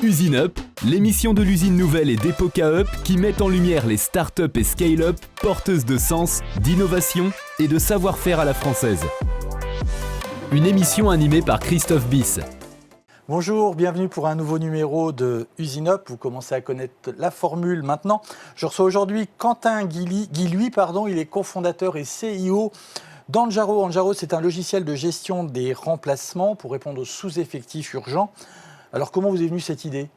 Usine Up, l'émission de l'usine nouvelle et d'Epoca Up qui met en lumière les startups et scale-up porteuses de sens, d'innovation et de savoir-faire à la française. Une émission animée par Christophe Bis. Bonjour, bienvenue pour un nouveau numéro de Usine Up. Vous commencez à connaître la formule maintenant. Je reçois aujourd'hui Quentin Guilhuy, il est cofondateur et CIO d'Anjaro. Anjaro, c'est un logiciel de gestion des remplacements pour répondre aux sous-effectifs urgents. Alors, comment vous est venue cette idée ?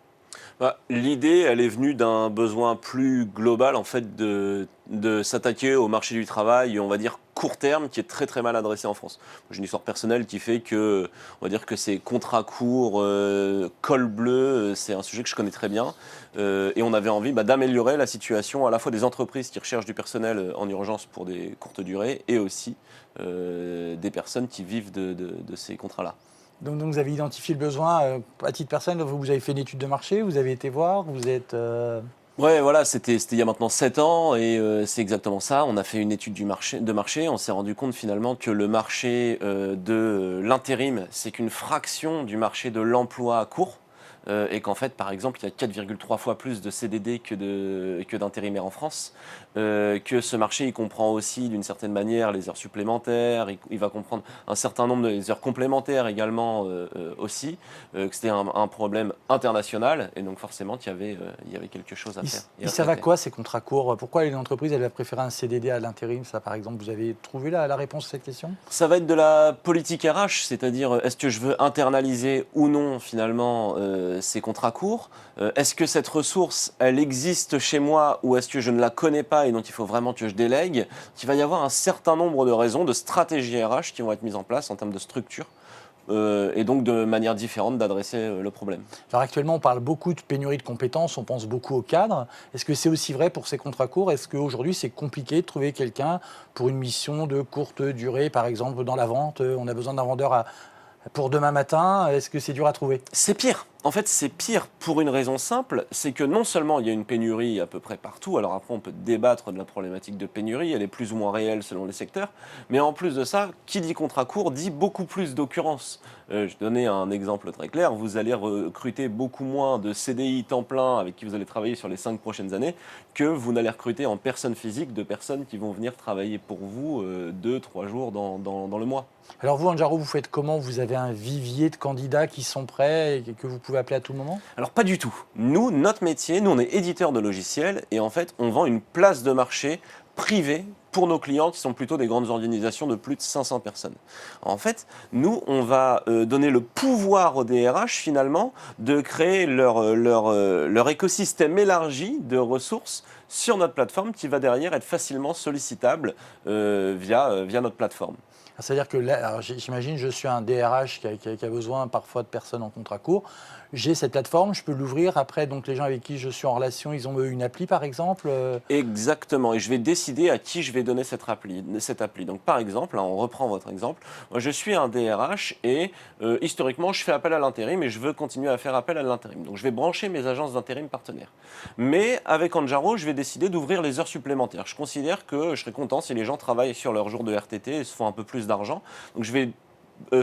L'idée, elle est venue d'un besoin plus global, en fait, de s'attaquer au marché du travail, on va dire court terme, qui est très très mal adressé en France. J'ai une histoire personnelle qui fait que, on va dire que ces contrats courts, col bleu, c'est un sujet que je connais très bien. Et on avait envie d'améliorer la situation à la fois des entreprises qui recherchent du personnel en urgence pour des courtes durées et aussi des personnes qui vivent de ces contrats-là. Donc vous avez identifié le besoin à titre personnel, vous avez fait une étude de marché, vous avez été voir, vous êtes... Ouais, voilà, c'était il y a maintenant 7 ans et c'est exactement ça. On a fait une étude de marché, on s'est rendu compte finalement que le marché de l'intérim, c'est qu'une fraction du marché de l'emploi court. Et qu'en fait, par exemple, il y a 4,3 fois plus de CDD que d'intérimaires en France, que ce marché, il comprend aussi, d'une certaine manière, les heures supplémentaires, il va comprendre un certain nombre de heures complémentaires également aussi, que c'était un problème international, et donc forcément, il y avait quelque chose à faire. Ils servent à quoi ces contrats courts ? Pourquoi les entreprises, elles va préférer un CDD à l'intérim ? Ça, par exemple, vous avez trouvé la réponse à cette question ? Ça va être de la politique RH, c'est-à-dire, est-ce que je veux internaliser ou non, finalement, ces contrats courts. Est-ce que cette ressource, elle existe chez moi ou est-ce que je ne la connais pas et donc il faut vraiment que je délègue ? Il va y avoir un certain nombre de raisons, de stratégies RH qui vont être mises en place en termes de structure et donc de manière différente d'adresser le problème. Alors actuellement, on parle beaucoup de pénurie de compétences, on pense beaucoup aux cadres. Est-ce que c'est aussi vrai pour ces contrats courts ? Est-ce qu'aujourd'hui, c'est compliqué de trouver quelqu'un pour une mission de courte durée, par exemple dans la vente ? On a besoin d'un vendeur pour demain matin. Est-ce que c'est dur à trouver ? C'est pire. En fait, c'est pire pour une raison simple, c'est que non seulement il y a une pénurie à peu près partout, alors après on peut débattre de la problématique de pénurie, elle est plus ou moins réelle selon les secteurs, mais en plus de ça, qui dit contrat court dit beaucoup plus d'occurrences. Je vais donner un exemple très clair, vous allez recruter beaucoup moins de CDI temps plein avec qui vous allez travailler sur les 5 prochaines années que vous n'allez recruter en personne physique de personnes qui vont venir travailler pour vous 2-3 jours dans le mois. Alors vous, Anjaro, vous faites comment ? Vous avez un vivier de candidats qui sont prêts et que vous pouvez appeler à tout moment ? Alors pas du tout. Nous, notre métier, on est éditeur de logiciels et en fait, on vend une place de marché privée pour nos clients qui sont plutôt des grandes organisations de plus de 500 personnes. En fait, nous, on va donner le pouvoir aux DRH finalement de créer leur écosystème élargi de ressources sur notre plateforme qui va derrière être facilement sollicitable via notre plateforme. C'est-à-dire que là, alors j'imagine, je suis un DRH qui a besoin parfois de personnes en contrat court. J'ai cette plateforme, je peux l'ouvrir. Après, donc les gens avec qui je suis en relation, ils ont une appli, par exemple. Exactement. Et je vais décider à qui je vais donner cette appli. Donc, par exemple, on reprend votre exemple. Moi, je suis un DRH et historiquement, je fais appel à l'intérim et je veux continuer à faire appel à l'intérim. Donc, je vais brancher mes agences d'intérim partenaires. Mais avec Anjaro, je vais décider d'ouvrir les heures supplémentaires. Je considère que je serais content si les gens travaillent sur leur jour de RTT et se font un peu plus d'argent. Donc, je vais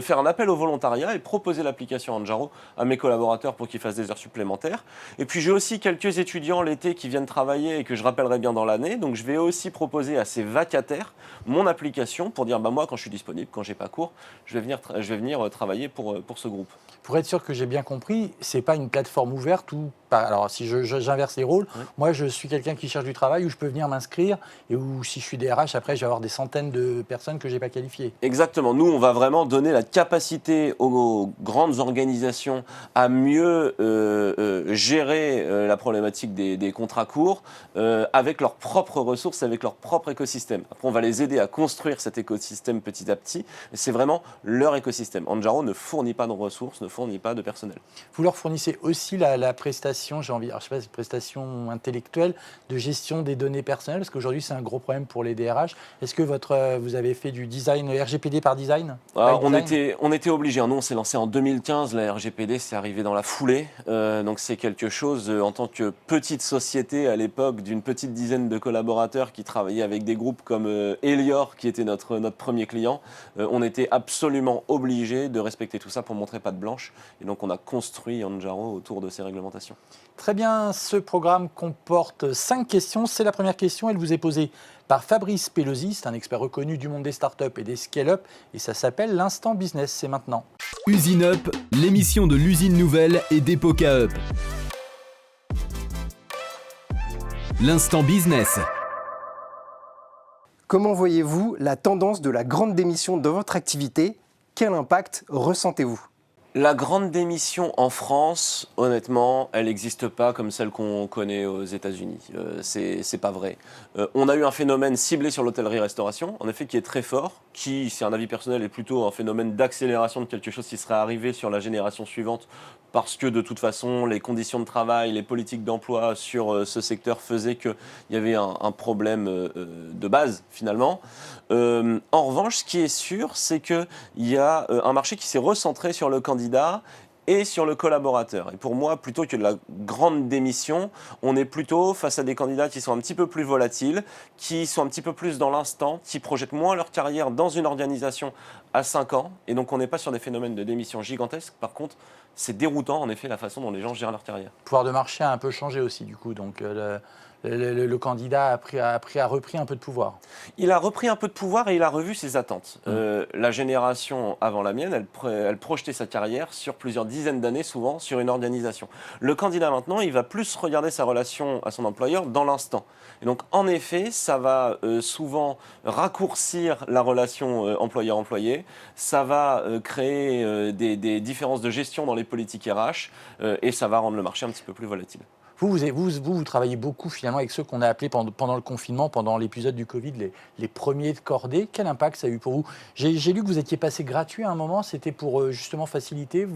faire un appel au volontariat et proposer l'application Anjaro à mes collaborateurs pour qu'ils fassent des heures supplémentaires. Et puis j'ai aussi quelques étudiants l'été qui viennent travailler et que je rappellerai bien dans l'année. Donc je vais aussi proposer à ces vacataires mon application pour dire moi quand je suis disponible, quand j'ai pas cours, je vais venir travailler pour ce groupe. Pour être sûr que j'ai bien compris, c'est pas une plateforme ouverte où, alors si j'inverse les rôles, oui. Moi je suis quelqu'un qui cherche du travail où je peux venir m'inscrire et où si je suis DRH, après je vais avoir des centaines de personnes que j'ai pas qualifiées. Exactement. Nous, on va vraiment donner la capacité aux grandes organisations à mieux gérer la problématique des contrats courts avec leurs propres ressources, avec leur propre écosystème. Après, on va les aider à construire cet écosystème petit à petit. C'est vraiment leur écosystème. Anjaro ne fournit pas de ressources, ne fournit pas de personnel. Vous leur fournissez aussi la prestation prestation, j'ai envie, alors je sais pas, une prestation intellectuelle de gestion des données personnelles, parce qu'aujourd'hui c'est un gros problème pour les DRH. Est-ce que vous avez fait du design, RGPD par design? On était obligés. Nous, on s'est lancé en 2015. La RGPD, c'est arrivé dans la foulée. Donc, c'est quelque chose, en tant que petite société à l'époque, d'une petite dizaine de collaborateurs qui travaillaient avec des groupes comme Elior, qui était notre premier client. On était absolument obligés de respecter tout ça pour montrer patte blanche. Et donc, on a construit Anjaro autour de ces réglementations. Très bien, ce programme comporte 5 questions. C'est la première question, elle vous est posée par Fabrice Pelosi, c'est un expert reconnu du monde des startups et des scale-up, et ça s'appelle l'Instant Business, c'est maintenant. Usine Up, l'émission de l'usine nouvelle et d'Epoca Up. L'Instant Business. Comment voyez-vous la tendance de la grande démission dans votre activité? Quel impact ressentez-vous? La grande démission en France, honnêtement, elle n'existe pas comme celle qu'on connaît aux États-Unis. C'est pas vrai. On a eu un phénomène ciblé sur l'hôtellerie-restauration, en effet, qui est très fort, qui, c'est un avis personnel, est plutôt un phénomène d'accélération de quelque chose qui serait arrivé sur la génération suivante, parce que de toute façon, les conditions de travail, les politiques d'emploi sur ce secteur faisaient qu'il y avait un problème de base, finalement. En revanche, ce qui est sûr, c'est qu'il y a un marché qui s'est recentré sur le candidat et sur le collaborateur. Et pour moi, plutôt que de la grande démission, on est plutôt face à des candidats qui sont un petit peu plus volatiles, qui sont un petit peu plus dans l'instant, qui projettent moins leur carrière dans une organisation à 5 ans. Et donc, on n'est pas sur des phénomènes de démission gigantesques. Par contre, c'est déroutant, en effet, la façon dont les gens gèrent leur carrière. Le pouvoir de marché a un peu changé aussi, du coup. Donc, le candidat a repris un peu de pouvoir. Il a repris un peu de pouvoir et il a revu ses attentes. La génération avant la mienne, elle projetait sa carrière sur plusieurs dizaines d'années, souvent, sur une organisation. Le candidat maintenant, il va plus regarder sa relation à son employeur dans l'instant. Et donc, en effet, ça va souvent raccourcir la relation employeur-employé. Ça va créer des différences de gestion dans les politiques RH et ça va rendre le marché un petit peu plus volatile. Vous travaillez beaucoup finalement avec ceux qu'on a appelés pendant le confinement, pendant l'épisode du Covid, les premiers de cordée. Quel impact ça a eu pour vous? J'ai lu que vous étiez passé gratuit à un moment, c'était pour justement faciliter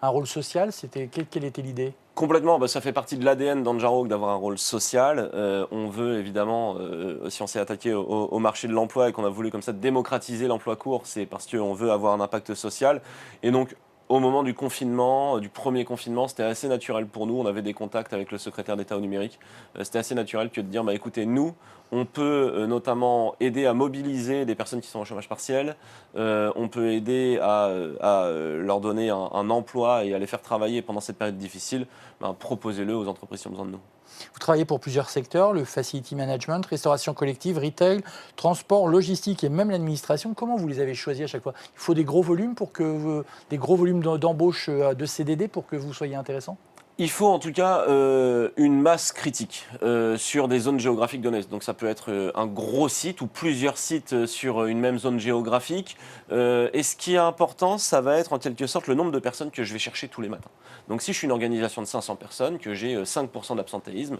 un rôle social. Quelle était l'idée? Complètement, ça fait partie de l'ADN d'Anjaro d'avoir un rôle social. On veut évidemment, si on s'est attaqué au marché de l'emploi et qu'on a voulu comme ça démocratiser l'emploi court, c'est parce qu'on veut avoir un impact social. Et donc, au moment du confinement, du premier confinement, c'était assez naturel pour nous. On avait des contacts avec le secrétaire d'État au numérique. C'était assez naturel que de dire, écoutez, nous, on peut notamment aider à mobiliser des personnes qui sont au chômage partiel. On peut aider à leur donner un emploi et à les faire travailler pendant cette période difficile. Proposez-le aux entreprises qui ont besoin de nous. Vous travaillez pour plusieurs secteurs, le facility management, restauration collective, retail, transport, logistique et même l'administration. Comment vous les avez choisis à chaque fois? Il faut des gros volumes d'embauche de CDD pour que vous soyez intéressant? Il faut en tout cas une masse critique sur des zones géographiques données. Donc ça peut être un gros site ou plusieurs sites sur une même zone géographique. Et ce qui est important, ça va être en quelque sorte le nombre de personnes que je vais chercher tous les matins. Donc si je suis une organisation de 500 personnes, que j'ai 5% d'absentéisme,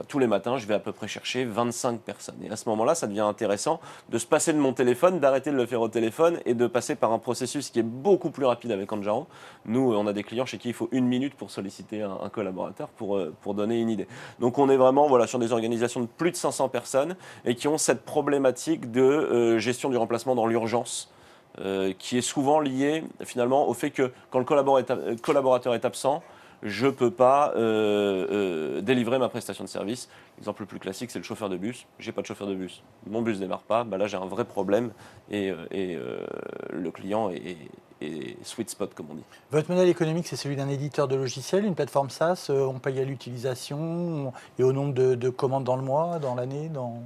tous les matins, je vais à peu près chercher 25 personnes. Et à ce moment-là, ça devient intéressant de se passer de mon téléphone, d'arrêter de le faire au téléphone et de passer par un processus qui est beaucoup plus rapide avec Anjaro. Nous, on a des clients chez qui il faut 1 minute pour solliciter un collaborateur pour donner une idée. Donc on est vraiment sur des organisations de plus de 500 personnes et qui ont cette problématique de gestion du remplacement dans l'urgence. Qui est souvent lié finalement au fait que quand le collaborateur est absent, je ne peux pas délivrer ma prestation de service. L'exemple le plus classique, c'est le chauffeur de bus. Je n'ai pas de chauffeur de bus. Mon bus ne démarre pas. Là, j'ai un vrai problème et le client est sweet spot, comme on dit. Votre modèle économique, c'est celui d'un éditeur de logiciels, une plateforme SaaS. On paye à l'utilisation et au nombre de commandes dans le mois, dans l'année Non,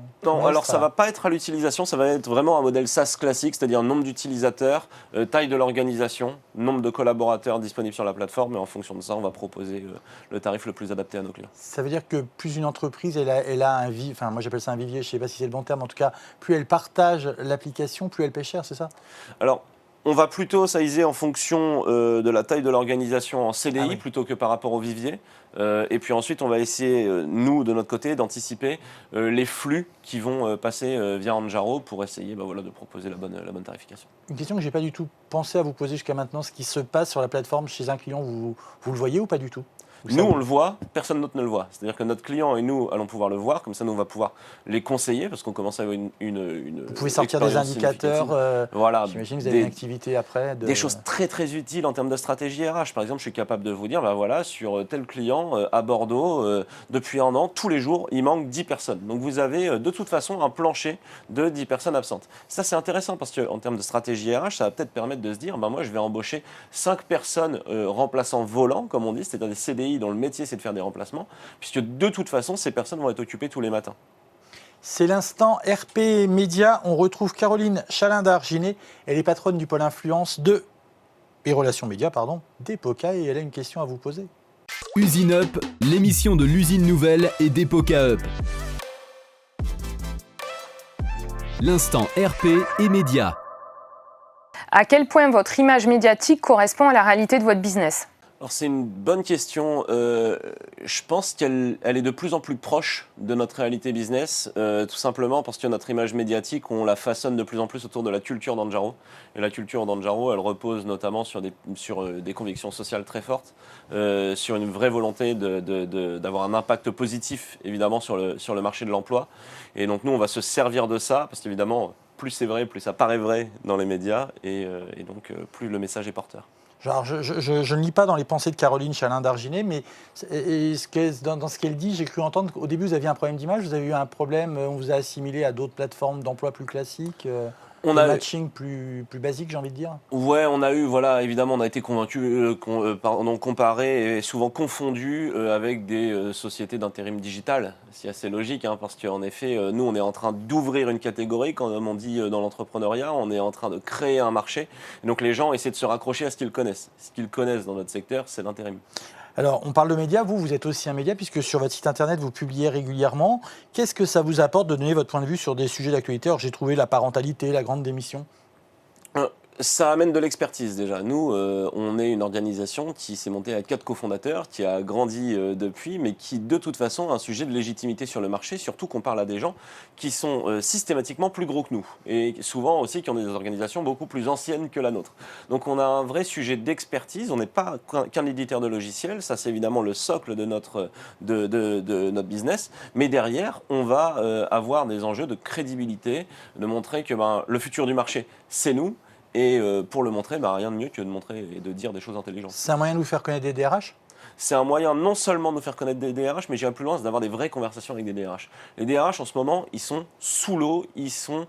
alors ça ne va pas être à l'utilisation, ça va être vraiment un modèle SaaS classique, c'est-à-dire nombre d'utilisateurs, taille de l'organisation, nombre de collaborateurs disponibles sur la plateforme, et en fonction de ça, on va proposer le tarif le plus adapté à nos clients. Ça veut dire que plus une entreprise, elle a un vivier, moi j'appelle ça un vivier, je ne sais pas si c'est le bon terme, en tout cas, plus elle partage l'application, plus elle paie cher, c'est ça? Alors, on va plutôt sizer en fonction de la taille de l'organisation en CDI plutôt que par rapport au vivier. Et puis ensuite, on va essayer, nous, de notre côté, d'anticiper les flux qui vont passer via Anjaro pour essayer de proposer la bonne tarification. Une question que je n'ai pas du tout pensé à vous poser jusqu'à maintenant, ce qui se passe sur la plateforme chez un client, vous le voyez ou pas du tout? Nous, on le voit, personne d'autre ne le voit. C'est-à-dire que notre client et nous allons pouvoir le voir, comme ça, nous, on va pouvoir les conseiller, parce qu'on commence à avoir une vous pouvez sortir des indicateurs, voilà, j'imagine que vous avez une activité après. Des choses très très utiles en termes de stratégie RH. Par exemple, je suis capable de vous dire, bah voilà, sur tel client à Bordeaux, depuis un an, tous les jours, il manque 10 personnes. Donc vous avez de toute façon un plancher de 10 personnes absentes. Ça, c'est intéressant parce qu'en termes de stratégie RH, ça va peut-être permettre de se dire, bah moi, je vais embaucher 5 personnes remplaçants volants, comme on dit, c'est-à-dire des CDI dont le métier, c'est de faire des remplacements, puisque de toute façon, ces personnes vont être occupées tous les matins. C'est l'instant RP Média. On retrouve Caroline Chalin-Darginet. Elle est patronne du pôle influence et relations médias, d'Epoca, et elle a une question à vous poser. Usine Up, l'émission de l'usine nouvelle et d'Epoca Up. L'instant RP et médias. À quel point votre image médiatique correspond à la réalité de votre business ? Alors c'est une bonne question. Je pense qu'elle est de plus en plus proche de notre réalité business, tout simplement parce que notre image médiatique, on la façonne de plus en plus autour de la culture d'Anjaro. Et la culture d'Anjaro, elle repose notamment sur des convictions sociales très fortes, sur une vraie volonté d'avoir un impact positif, évidemment, sur le marché de l'emploi. Et donc nous, on va se servir de ça, parce qu'évidemment, plus c'est vrai, plus ça paraît vrai dans les médias, et donc plus le message est porteur. Genre, je ne lis pas dans les pensées de Caroline Chalin-Darginet, mais dans ce qu'elle dit, j'ai cru entendre qu'au début, vous aviez un problème d'image, vous avez eu un problème, on vous a assimilé à d'autres plateformes d'emploi plus classiques, un matching plus basique, j'ai envie de dire. Ouais, on a eu, voilà, évidemment, on a été convaincus, comparé et souvent confondu avec des sociétés d'intérim digital. C'est assez logique, hein, parce qu'en effet, nous, on est en train d'ouvrir une catégorie, comme on dit dans l'entrepreneuriat, on est en train de créer un marché. Et donc les gens essaient de se raccrocher à ce qu'ils connaissent. Ce qu'ils connaissent dans notre secteur, c'est l'intérim. Alors, on parle de médias, vous êtes aussi un média, puisque sur votre site internet, vous publiez régulièrement. Qu'est-ce que ça vous apporte de donner votre point de vue sur des sujets d'actualité ? Alors, j'ai trouvé la parentalité, la grande démission. Ça amène de l'expertise déjà. Nous, on est une organisation qui s'est montée à 4 cofondateurs, qui a grandi depuis, mais qui de toute façon a un sujet de légitimité sur le marché, surtout qu'on parle à des gens qui sont systématiquement plus gros que nous, et souvent aussi qui ont des organisations beaucoup plus anciennes que la nôtre. Donc on a un vrai sujet d'expertise, on n'est pas qu'un éditeur de logiciels, ça c'est évidemment le socle de notre business, mais derrière on va avoir des enjeux de crédibilité, de montrer que le futur du marché c'est nous. Et pour le montrer, rien de mieux que de montrer et de dire des choses intelligentes. C'est un moyen de vous faire connaître des DRH ? C'est un moyen non seulement de nous faire connaître des DRH, mais j'irai plus loin, c'est d'avoir des vraies conversations avec des DRH. Les DRH, en ce moment, ils sont sous l'eau, ils sont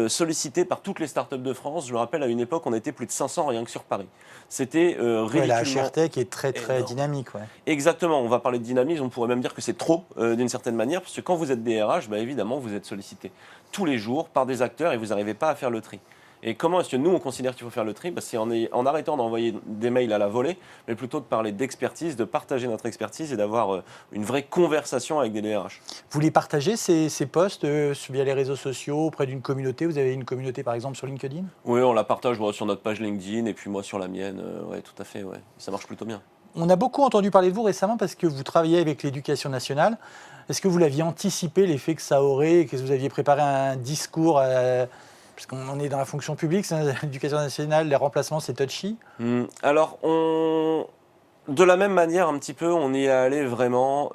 sollicités par toutes les startups de France. Je me rappelle, à une époque, on était plus de 500 rien que sur Paris. C'était ridiculement... la HRTech est très très dynamique. Ouais. Exactement, on va parler de dynamisme, on pourrait même dire que c'est trop d'une certaine manière, parce que quand vous êtes DRH, évidemment, vous êtes sollicité tous les jours par des acteurs et vous n'arrivez pas à faire le tri. Et comment est-ce que nous, on considère qu'il faut faire le tri ? C'est en arrêtant d'envoyer des mails à la volée, mais plutôt de parler d'expertise, de partager notre expertise et d'avoir une vraie conversation avec des DRH. Vous les partagez, ces posts, via les réseaux sociaux, auprès d'une communauté ? Vous avez une communauté, par exemple, sur LinkedIn ? Oui, on la partage sur notre page LinkedIn et puis moi sur la mienne. Oui, tout à fait, ouais. Ça marche plutôt bien. On a beaucoup entendu parler de vous récemment parce que vous travaillez avec l'Éducation nationale. Est-ce que vous l'aviez anticipé, l'effet que ça aurait, et que vous aviez préparé un discours parce qu'on est dans la fonction publique, l'éducation nationale, les remplacements, c'est touchy. Alors, de la même manière, un petit peu, on y est allé vraiment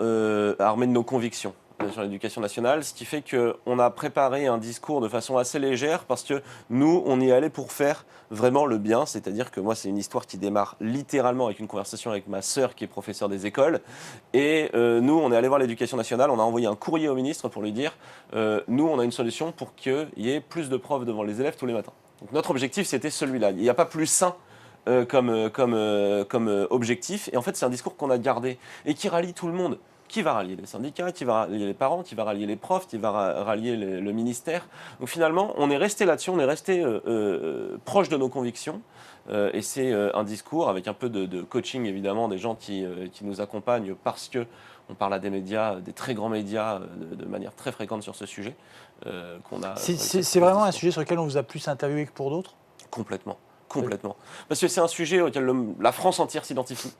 armé de nos convictions sur l'éducation nationale, ce qui fait qu'on a préparé un discours de façon assez légère parce que nous, on y est allé pour faire vraiment le bien, c'est-à-dire que moi, c'est une histoire qui démarre littéralement avec une conversation avec ma sœur qui est professeure des écoles, et nous, on est allé voir l'éducation nationale, on a envoyé un courrier au ministre pour lui dire nous, on a une solution pour qu'il y ait plus de profs devant les élèves tous les matins. Donc notre objectif, c'était celui-là. Il n'y a pas plus sain comme objectif, et en fait, c'est un discours qu'on a gardé et qui rallie tout le monde. Qui va rallier les syndicats, qui va rallier les parents, qui va rallier les profs, qui va rallier le ministère. Donc finalement, on est resté là-dessus, on est resté proche de nos convictions. Et c'est un discours avec un peu de coaching, évidemment, des gens qui nous accompagnent parce qu'on parle à des médias, des très grands médias, de manière très fréquente sur ce sujet. Qu'on a. C'est vraiment un sujet sur lequel on vous a plus interviewé que pour d'autres ? Complètement. Parce que c'est un sujet auquel la France entière s'identifie.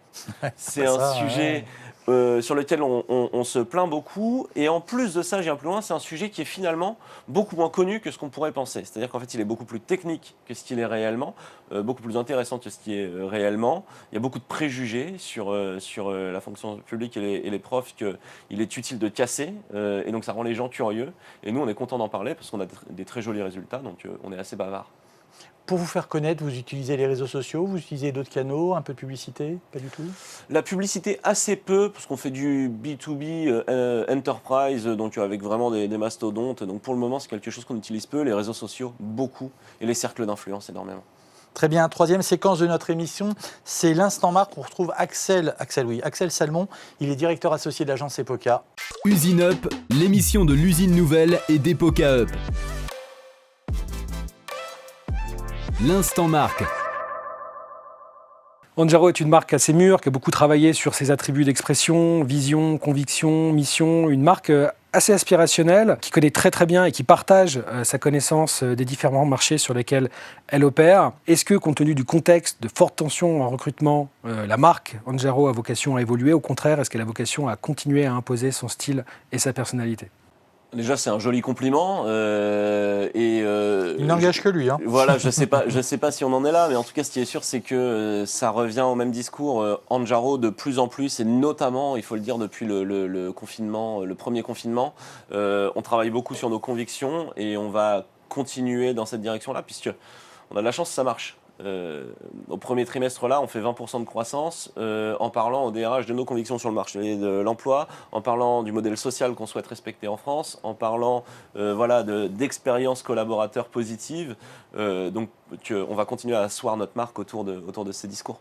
C'est un sujet sur lequel on se plaint beaucoup. Et en plus de ça, je viens plus loin, c'est un sujet qui est finalement beaucoup moins connu que ce qu'on pourrait penser. C'est-à-dire qu'en fait, il est beaucoup plus technique que ce qu'il est réellement, beaucoup plus intéressant que ce qui est réellement. Il y a beaucoup de préjugés sur la fonction publique et les profs qu'il est utile de casser. Et donc, ça rend les gens curieux. Et nous, on est content d'en parler parce qu'on a des très jolis résultats. Donc, on est assez bavard. Pour vous faire connaître, vous utilisez les réseaux sociaux, vous utilisez d'autres canaux, un peu de publicité? Pas du tout? La publicité, assez peu, parce qu'on fait du B2B enterprise, donc avec vraiment des mastodontes. Donc pour le moment, c'est quelque chose qu'on utilise peu. Les réseaux sociaux, beaucoup. Et les cercles d'influence, énormément. Très bien, troisième séquence de notre émission, c'est l'Instant Marque. On retrouve Axel Salmon. Il est directeur associé de l'agence Epoca. Usine Up, l'émission de l'usine nouvelle et d'Epoca Up. L'instant marque. Anjaro est une marque assez mûre, qui a beaucoup travaillé sur ses attributs d'expression, vision, conviction, mission. Une marque assez aspirationnelle, qui connaît très très bien et qui partage sa connaissance des différents marchés sur lesquels elle opère. Est-ce que, compte tenu du contexte de forte tension en recrutement, la marque Anjaro a vocation à évoluer? Au contraire, est-ce qu'elle a vocation à continuer à imposer son style et sa personnalité? Déjà, c'est un joli compliment. Il n'engage que lui. Hein. Voilà, je sais pas si on en est là, mais en tout cas, ce qui est sûr, c'est que ça revient au même discours. Anjaro, de plus en plus, et notamment, il faut le dire, depuis le confinement, le premier confinement, on travaille beaucoup sur nos convictions et on va continuer dans cette direction-là, puisque on a de la chance, ça marche. Au premier trimestre, là, on fait 20% de croissance en parlant au DRH de nos convictions sur le marché de l'emploi, en parlant du modèle social qu'on souhaite respecter en France, en parlant d'expériences collaborateurs positives. Donc, on va continuer à asseoir notre marque autour de ces discours.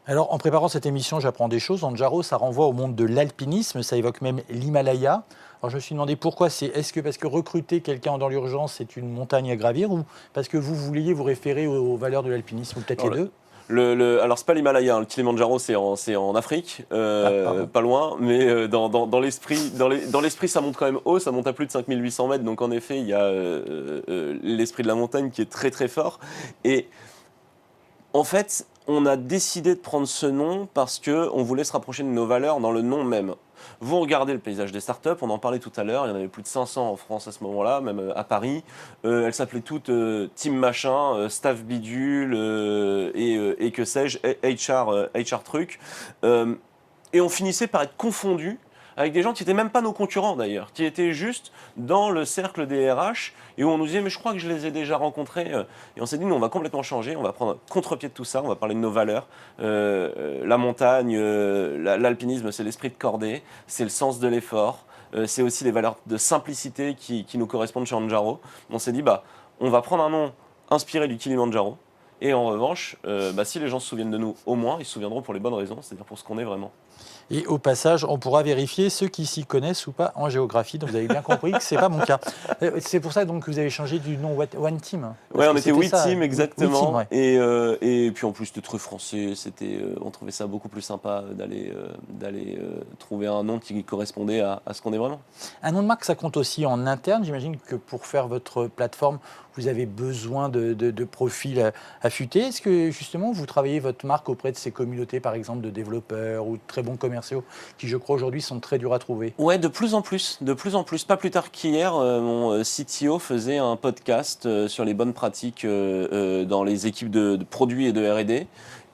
Alors, en préparant cette émission, j'apprends des choses. Anjaro, ça renvoie au monde de l'alpinisme, ça évoque même l'Himalaya. Alors, je me suis demandé pourquoi. Est-ce que parce que recruter quelqu'un dans l'urgence, c'est une montagne à gravir, ou parce que vous vouliez vous référer aux valeurs de l'alpinisme, ou peut-être les deux? Alors, c'est pas l'Himalaya, le Kilimanjaro, c'est en Afrique, pas loin, mais dans l'esprit, ça monte quand même haut, ça monte à plus de 5800 mètres, donc en effet, il y a l'esprit de la montagne qui est très très fort. Et en fait, on a décidé de prendre ce nom parce qu'on voulait se rapprocher de nos valeurs dans le nom même. Vous regardez le paysage des startups, on en parlait tout à l'heure, il y en avait plus de 500 en France à ce moment-là, même à Paris. Elles s'appelaient toutes Team Machin, Staff Bidule et que sais-je, HR truc. Et on finissait par être confondus avec des gens qui n'étaient même pas nos concurrents d'ailleurs, qui étaient juste dans le cercle des RH et où on nous disait mais je crois que je les ai déjà rencontrés. Et on s'est dit nous on va complètement changer, on va prendre contre-pied de tout ça, on va parler de nos valeurs. La montagne, l'alpinisme c'est l'esprit de cordée, c'est le sens de l'effort, c'est aussi les valeurs de simplicité qui nous correspondent chez Anjaro. On s'est dit on va prendre un nom inspiré du Kilimanjaro. Et en revanche, si les gens se souviennent de nous, au moins, ils se souviendront pour les bonnes raisons, c'est-à-dire pour ce qu'on est vraiment. Et au passage, on pourra vérifier ceux qui s'y connaissent ou pas en géographie. Donc vous avez bien compris que ce n'est pas mon cas. C'est pour ça donc, que vous avez changé du nom One Team. Oui, on était We Team, We exactement. Team, ouais. Et puis en plus, c'était très français. On trouvait ça beaucoup plus sympa d'aller trouver un nom qui correspondait à ce qu'on est vraiment. Un nom de marque, ça compte aussi en interne. J'imagine que pour faire votre plateforme, vous avez besoin de profils affûtés. Est-ce que justement, vous travaillez votre marque auprès de ces communautés, par exemple, de développeurs ou de très bons commerciaux, qui, je crois, aujourd'hui sont très durs à trouver? Ouais, de plus en plus. Pas plus tard qu'hier, mon CTO faisait un podcast sur les bonnes pratiques dans les équipes de produits et de R&D.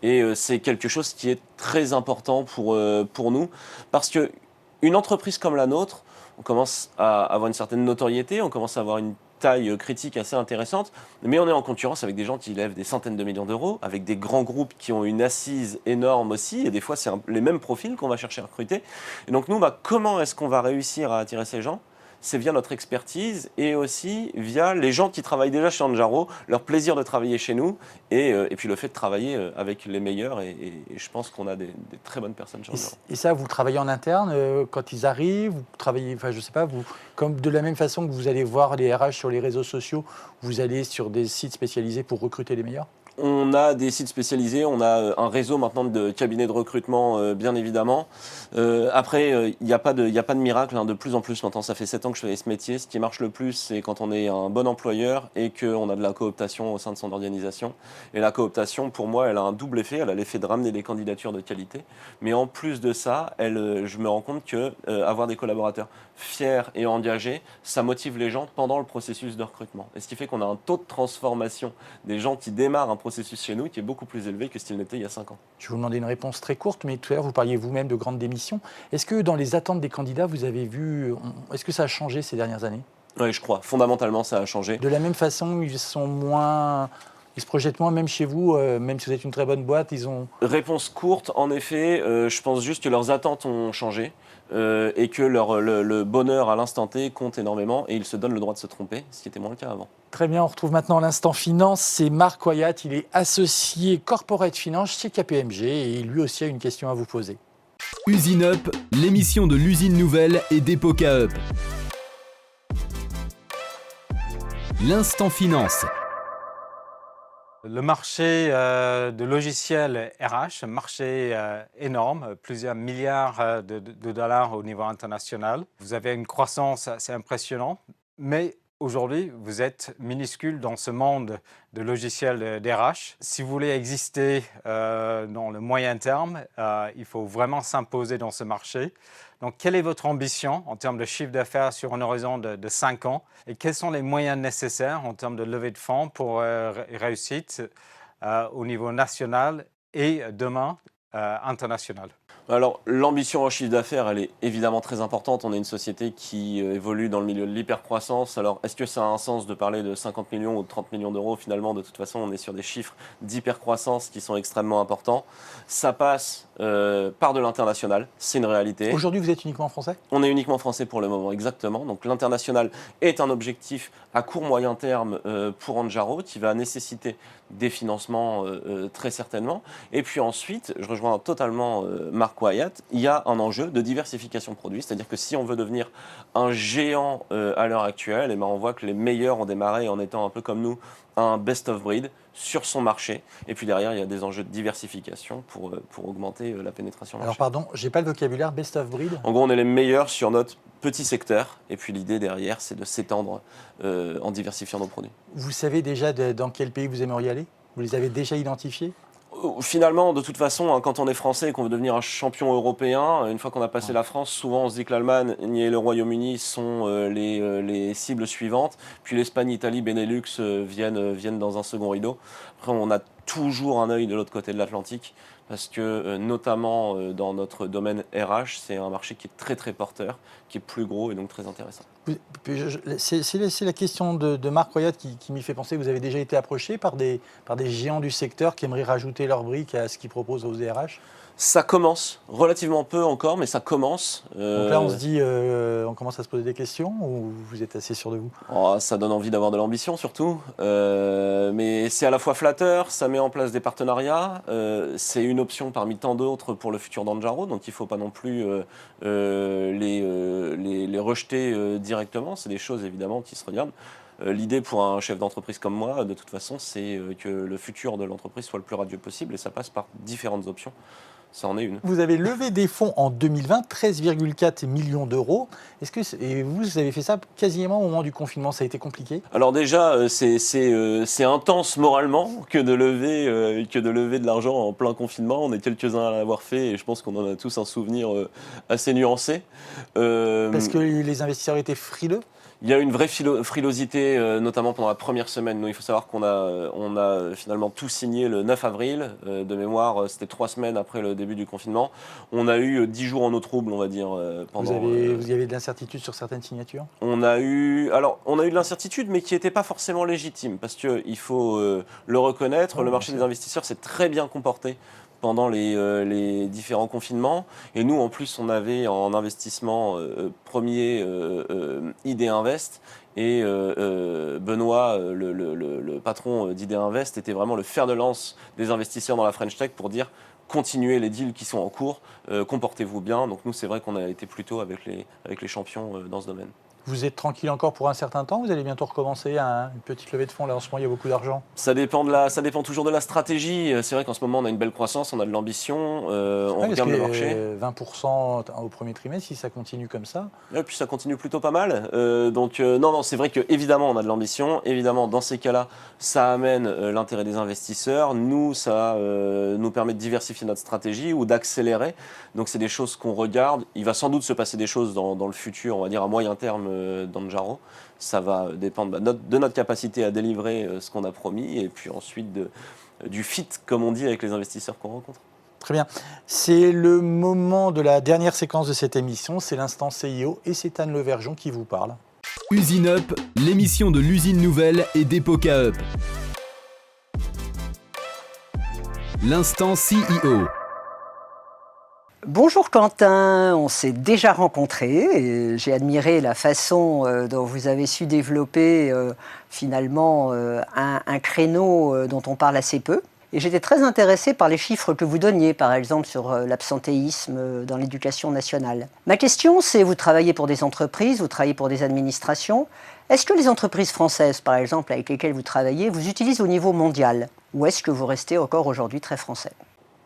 Et c'est quelque chose qui est très important pour nous, parce qu'une entreprise comme la nôtre, on commence à avoir une certaine notoriété, on commence à avoir une taille critique assez intéressante, mais on est en concurrence avec des gens qui lèvent des centaines de millions d'euros, avec des grands groupes qui ont une assise énorme aussi, et des fois c'est les mêmes profils qu'on va chercher à recruter. Et donc nous, comment est-ce qu'on va réussir à attirer ces gens ? C'est via notre expertise et aussi via les gens qui travaillent déjà chez Anjaro, leur plaisir de travailler chez nous et puis le fait de travailler avec les meilleurs et je pense qu'on a des très bonnes personnes chez Anjaro. Et ça, vous travaillez en interne quand ils arrivent, vous travaillez, enfin je sais pas, comme de la même façon que vous allez voir les RH sur les réseaux sociaux, vous allez sur des sites spécialisés pour recruter les meilleurs ? On a des sites spécialisés, on a un réseau maintenant de cabinets de recrutement, bien évidemment. Après, il n'y a pas de miracle, hein, de plus en plus maintenant. Ça fait 7 ans que je fais ce métier. Ce qui marche le plus, c'est quand on est un bon employeur et qu'on a de la cooptation au sein de son organisation. Et la cooptation, pour moi, elle a un double effet. Elle a l'effet de ramener des candidatures de qualité. Mais en plus de ça, je me rends compte que avoir des collaborateurs fiers et engagés, ça motive les gens pendant le processus de recrutement. Et ce qui fait qu'on a un taux de transformation des gens qui démarrent un processus chez nous qui est beaucoup plus élevé que ce qu'il n'était il y a 5 ans. Je vais vous demander une réponse très courte, mais tout à l'heure, vous parliez vous-même de grandes démissions. Est-ce que dans les attentes des candidats, vous avez vu, est-ce que ça a changé ces dernières années? Oui, je crois. Fondamentalement, ça a changé. De la même façon, ils se projettent moins, même chez vous, même si vous êtes une très bonne boîte, ils ont... Réponse courte, en effet, je pense juste que leurs attentes ont changé et que le bonheur à l'instant T compte énormément et ils se donnent le droit de se tromper, ce qui était moins le cas avant. Très bien, on retrouve maintenant l'instant finance. C'est Marc Wyatt, il est associé corporate finance chez KPMG et lui aussi a une question à vous poser. Usine Up, l'émission de l'usine nouvelle et d'Epoca Up. L'instant finance. Le marché de logiciels RH, un marché énorme, plusieurs milliards de dollars au niveau international. Vous avez une croissance assez impressionnante, mais aujourd'hui, vous êtes minuscule dans ce monde de logiciels d'RH. Si vous voulez exister dans le moyen terme, il faut vraiment s'imposer dans ce marché. Donc, quelle est votre ambition en termes de chiffre d'affaires sur un horizon de 5 ans? Et quels sont les moyens nécessaires en termes de levée de fonds pour réussite au niveau national et demain international? Alors, l'ambition en chiffre d'affaires, elle est évidemment très importante. On est une société qui évolue dans le milieu de l'hypercroissance. Alors, est-ce que ça a un sens de parler de 50 millions ou de 30 millions d'euros? Finalement, de toute façon, on est sur des chiffres d'hypercroissance qui sont extrêmement importants. Ça passe par de l'international, c'est une réalité. Aujourd'hui, vous êtes uniquement français? On est uniquement français pour le moment, exactement. Donc, l'international est un objectif à court-moyen terme pour Anjaro qui va nécessiter des financements très certainement. Et puis ensuite, je rejoins totalement Marc Wyatt, il y a un enjeu de diversification de produits, c'est-à-dire que si on veut devenir un géant à l'heure actuelle, eh ben, on voit que les meilleurs ont démarré en étant un peu comme nous, un best of breed sur son marché. Et puis derrière, il y a des enjeux de diversification pour augmenter la pénétration marché. Alors pardon, j'ai pas le vocabulaire best of breed. En gros, on est les meilleurs sur notre petit secteur. Et puis l'idée derrière, c'est de s'étendre en diversifiant nos produits. Vous savez déjà dans quel pays vous aimeriez aller? Vous les avez déjà identifiés? Finalement, de toute façon, hein, quand on est français et qu'on veut devenir un champion européen, une fois qu'on a passé la France, souvent on se dit que l'Allemagne et le Royaume-Uni sont les cibles suivantes. Puis l'Espagne, l'Italie, Benelux viennent dans un second rideau. Après, on a toujours un œil de l'autre côté de l'Atlantique parce que notamment dans notre domaine RH, c'est un marché qui est très très porteur, qui est plus gros et donc très intéressant. C'est la question de Marc Wyatt qui m'y fait penser. Vous avez déjà été approché par des géants du secteur qui aimeraient rajouter leur brique à ce qu'ils proposent aux RH? Ça commence, relativement peu encore, mais ça commence. Donc là, on se dit, on commence à se poser des questions ou vous êtes assez sûr de vous? Ça donne envie d'avoir de l'ambition surtout, mais c'est à la fois flateur, ça met en place des partenariats, c'est une option parmi tant d'autres pour le futur d'Anjaro, donc il ne faut pas non plus les rejeter directement, c'est des choses évidemment qui se regardent. L'idée pour un chef d'entreprise comme moi, de toute façon, c'est que le futur de l'entreprise soit le plus radieux possible et ça passe par différentes options. Ça en est une. Vous avez levé des fonds en 2020, 13,4 millions d'euros. Et vous avez fait ça quasiment au moment du confinement, ça a été compliqué? Alors déjà, c'est intense moralement que de lever de l'argent en plein confinement. On est quelques-uns à l'avoir fait et je pense qu'on en a tous un souvenir assez nuancé. Parce que les investisseurs étaient frileux? Il y a une vraie frilosité, notamment pendant la première semaine. Nous, il faut savoir qu'on a finalement tout signé le 9 avril. De mémoire, c'était 3 semaines après le début du confinement. On a eu 10 jours en eau trouble, on va dire. Vous avez de l'incertitude sur certaines signatures? On a eu de l'incertitude, mais qui n'était pas forcément légitime. Parce qu'il faut le reconnaître, le marché des investisseurs s'est très bien comporté pendant les différents confinements. Et nous, en plus, on avait en investissement premier ID Invest. Et Benoît, le patron d'ID Invest, était vraiment le fer de lance des investisseurs dans la French Tech pour dire continuez les deals qui sont en cours, comportez-vous bien. Donc nous, c'est vrai qu'on a été plutôt avec les champions dans ce domaine. Vous êtes tranquille encore pour un certain temps? Vous allez bientôt recommencer une petite levée de fonds? Là, en ce moment, il y a beaucoup d'argent. Ça dépend toujours de la stratégie. C'est vrai qu'en ce moment, on a une belle croissance, on a de l'ambition, on regarde le marché. 20% au premier trimestre, si ça continue comme ça. Et puis ça continue plutôt pas mal. Non, c'est vrai qu'évidemment, on a de l'ambition. Évidemment, dans ces cas-là, ça amène l'intérêt des investisseurs. Nous, ça nous permet de diversifier notre stratégie ou d'accélérer. Donc, c'est des choses qu'on regarde. Il va sans doute se passer des choses dans le futur, on va dire à moyen terme, dans Njaro. Ça va dépendre de notre capacité à délivrer ce qu'on a promis et puis ensuite du fit, comme on dit, avec les investisseurs qu'on rencontre. Très bien. C'est le moment de la dernière séquence de cette émission. C'est l'instant CIO et c'est Anne Levergeon qui vous parle. Usine Up, l'émission de l'usine nouvelle et d'Epoca Up. L'instant CEO. Bonjour Quentin, on s'est déjà rencontrés et j'ai admiré la façon dont vous avez su développer finalement un créneau dont on parle assez peu. Et j'étais très intéressée par les chiffres que vous donniez, par exemple sur l'absentéisme dans l'éducation nationale. Ma question, c'est, vous travaillez pour des entreprises, vous travaillez pour des administrations. Est-ce que les entreprises françaises, par exemple, avec lesquelles vous travaillez, vous utilisent au niveau mondial? Ou est-ce que vous restez encore aujourd'hui très français?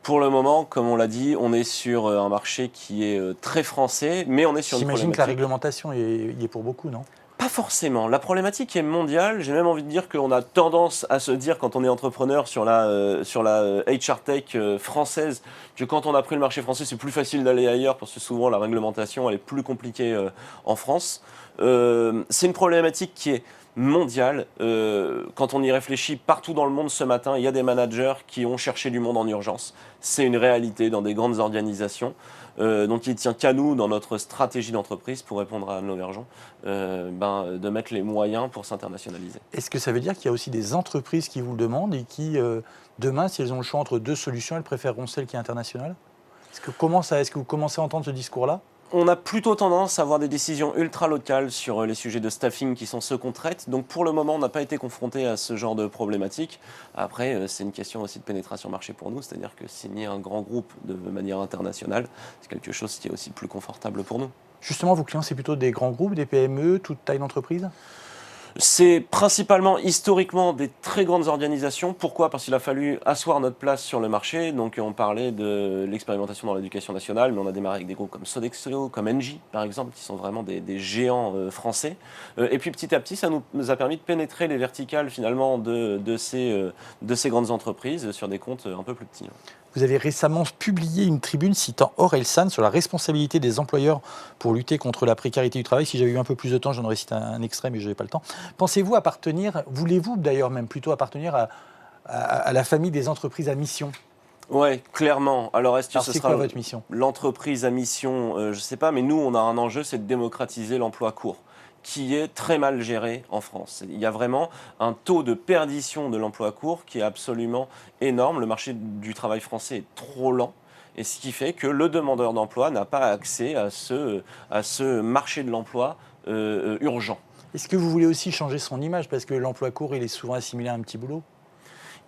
Pour le moment, comme on l'a dit, on est sur un marché qui est très français, mais on est sur une problématique. J'imagine que la réglementation y est pour beaucoup, non? Pas forcément. La problématique est mondiale. J'ai même envie de dire qu'on a tendance à se dire, quand on est entrepreneur sur la HR Tech française, que quand on a pris le marché français, c'est plus facile d'aller ailleurs parce que souvent la réglementation elle est plus compliquée en France. C'est une problématique qui est mondiale. Quand on y réfléchit partout dans le monde ce matin, il y a des managers qui ont cherché du monde en urgence. C'est une réalité dans des grandes organisations. Donc il ne tient qu'à nous, dans notre stratégie d'entreprise, pour répondre à Anne Levergeon, de mettre les moyens pour s'internationaliser. Est-ce que ça veut dire qu'il y a aussi des entreprises qui vous le demandent et qui, demain, si elles ont le choix entre deux solutions, elles préféreront celle qui est internationale? Est-ce que vous commencez à entendre ce discours-là? On a plutôt tendance à avoir des décisions ultra-locales sur les sujets de staffing qui sont ceux qu'on traite. Donc pour le moment, on n'a pas été confronté à ce genre de problématique. Après, c'est une question aussi de pénétration marché pour nous, c'est-à-dire que signer un grand groupe de manière internationale, c'est quelque chose qui est aussi plus confortable pour nous. Justement, vos clients, c'est plutôt des grands groupes, des PME, toute taille d'entreprise? C'est principalement, historiquement, des très grandes organisations. Pourquoi? Parce qu'il a fallu asseoir notre place sur le marché. Donc on parlait de l'expérimentation dans l'éducation nationale, mais on a démarré avec des groupes comme Sodexo, comme Engie, par exemple, qui sont vraiment des géants français. Et puis petit à petit, ça nous a permis de pénétrer les verticales, finalement, de ces grandes entreprises sur des comptes un peu plus petits. Vous avez récemment publié une tribune citant Orelsan sur la responsabilité des employeurs pour lutter contre la précarité du travail. Si j'avais eu un peu plus de temps, j'en aurais cité un extrait, mais je n'avais pas le temps. Pensez-vous voulez-vous d'ailleurs même plutôt appartenir à la famille des entreprises à mission? Oui, clairement. Alors, est-ce que ce c'est sera quoi votre mission? L'entreprise à mission, je ne sais pas, mais nous, on a un enjeu, c'est de démocratiser l'emploi court, qui est très mal géré en France. Il y a vraiment un taux de perdition de l'emploi court qui est absolument énorme. Le marché du travail français est trop lent. Et ce qui fait que le demandeur d'emploi n'a pas accès à ce marché de l'emploi urgent. Est-ce que vous voulez aussi changer son image? Parce que l'emploi court, il est souvent assimilé à un petit boulot.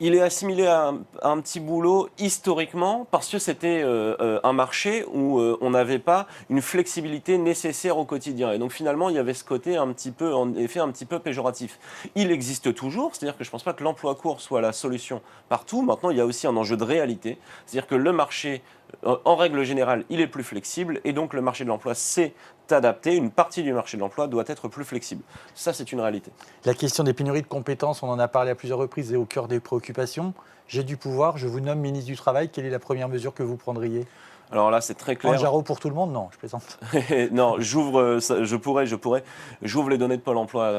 Il est assimilé à un petit boulot historiquement parce que c'était un marché où on n'avait pas une flexibilité nécessaire au quotidien. Et donc finalement, il y avait ce côté un petit peu péjoratif. Il existe toujours, c'est-à-dire que je ne pense pas que l'emploi court soit la solution partout. Maintenant, il y a aussi un enjeu de réalité, c'est-à-dire que le marché, en règle générale, il est plus flexible et donc le marché de l'emploi s'est adapté. Une partie du marché de l'emploi doit être plus flexible. Ça, c'est une réalité. La question des pénuries de compétences, on en a parlé à plusieurs reprises, est au cœur des préoccupations. J'ai du pouvoir, je vous nomme ministre du Travail. Quelle est la première mesure que vous prendriez? Alors là, c'est très clair. Njaro pour tout le monde? Non, je plaisante. Non, je pourrais. J'ouvre les données de Pôle emploi,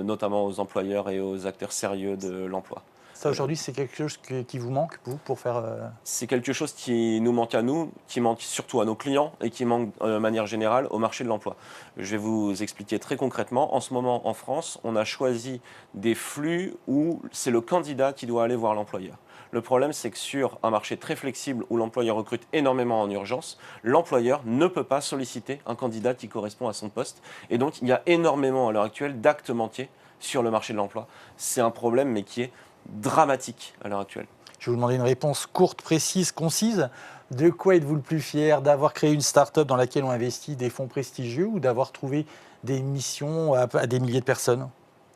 notamment aux employeurs et aux acteurs sérieux de l'emploi. Ça, aujourd'hui, c'est quelque chose qui vous manque, vous, pour faire... C'est quelque chose qui nous manque à nous, qui manque surtout à nos clients et qui manque de manière générale au marché de l'emploi. Je vais vous expliquer très concrètement. En ce moment, en France, on a choisi des flux où c'est le candidat qui doit aller voir l'employeur. Le problème, c'est que sur un marché très flexible où l'employeur recrute énormément en urgence, l'employeur ne peut pas solliciter un candidat qui correspond à son poste. Et donc, il y a énormément à l'heure actuelle d'actes manqués sur le marché de l'emploi. C'est un problème, mais qui est dramatique à l'heure actuelle. Je Je vais vous demander une réponse courte, précise, concise. De quoi êtes-vous le plus fier? D'avoir créé une start-up dans laquelle on investit des fonds prestigieux ou d'avoir trouvé des missions à des milliers de personnes?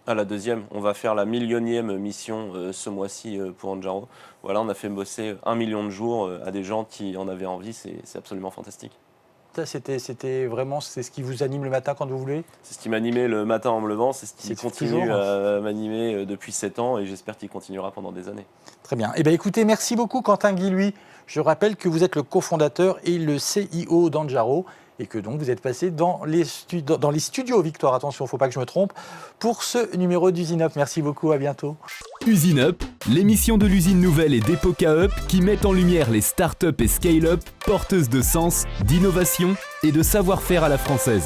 À la deuxième, on va faire la 1 000e mission ce mois-ci pour Andjaro. Voilà, on a fait bosser 1 million de jours à des gens qui en avaient envie, c'est absolument fantastique. Ça, c'était vraiment c'est ce qui vous anime le matin quand vous voulez? C'est ce qui m'animait le matin en me levant, c'est ce qui C'est continue toujours, à m'animer depuis 7 ans et j'espère qu'il continuera pendant des années. Très bien. Eh bien, écoutez, merci beaucoup Quentin Guilhuy. Je rappelle que vous êtes le cofondateur et le CIO d'Andjaro et que donc vous êtes passé dans les studios Victoire, attention, il ne faut pas que je me trompe, pour ce numéro d'Usine Up. Merci beaucoup, à bientôt. Usine Up, l'émission de l'usine nouvelle et d'Epoca Up qui met en lumière les startups et scale-up porteuses de sens, d'innovation et de savoir-faire à la française.